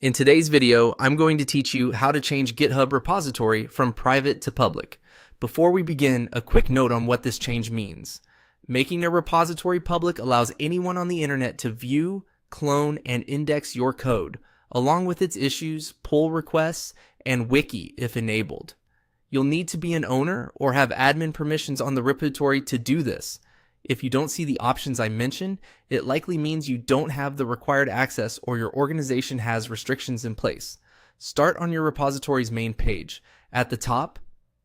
In today's video, I'm going to teach you how to change GitHub repository from private to public. Before we begin, a quick note on what this change means. Making a repository public allows anyone on the internet to view, clone, and index your code, along with its issues, pull requests, and wiki if enabled. You'll need to be an owner or have admin permissions on the repository to do this. If you don't see the options I mentioned, it likely means you don't have the required access or your organization has restrictions in place. Start on your repository's main page. At the top,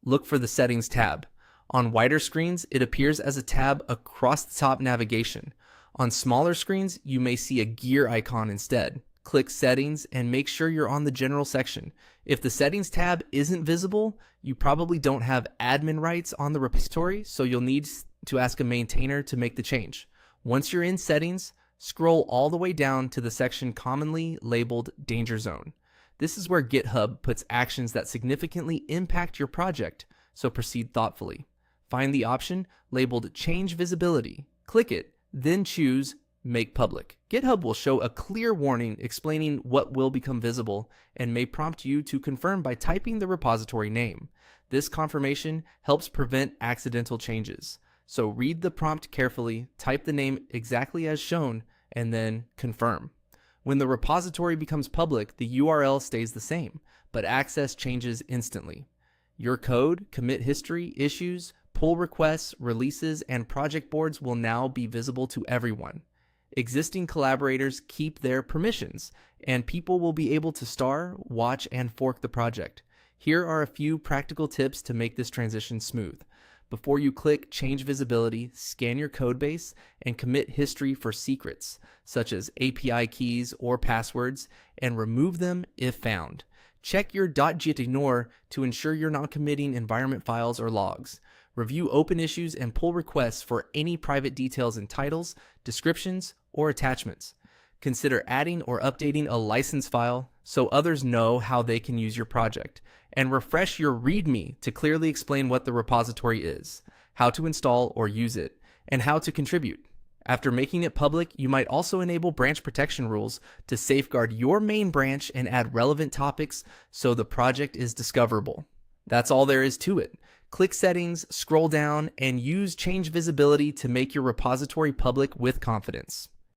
look for the Settings tab. On wider screens, it appears as a tab across the top navigation. On smaller screens, you may see a gear icon instead. Click Settings and make sure you're on the General section. If the Settings tab isn't visible, you probably don't have admin rights on the repository, so you'll need to ask a maintainer to make the change. Once you're in Settings, scroll all the way down to the section commonly labeled Danger Zone. This is where GitHub puts actions that significantly impact your project, so proceed thoughtfully. Find the option labeled Change Visibility. Click it, then choose Make Public. GitHub will show a clear warning explaining what will become visible and may prompt you to confirm by typing the repository name. This confirmation helps prevent accidental changes. So read the prompt carefully, type the name exactly as shown, and then confirm. When the repository becomes public, the URL stays the same, but access changes instantly. Your code, commit history, issues, pull requests, releases, and project boards will now be visible to everyone. Existing collaborators keep their permissions, and people will be able to star, watch, and fork the project. Here are a few practical tips to make this transition smooth. Before you click Change Visibility, scan your codebase and commit history for secrets, such as API keys or passwords, and remove them if found. Check your .gitignore to ensure you're not committing environment files or logs. Review open issues and pull requests for any private details in titles, descriptions, or attachments. Consider adding or updating a license file so others know how they can use your project. And refresh your README to clearly explain what the repository is, how to install or use it, and how to contribute. After making it public, you might also enable branch protection rules to safeguard your main branch and add relevant topics so the project is discoverable. That's all there is to it. Click Settings, scroll down, and use Change Visibility to make your repository public with confidence.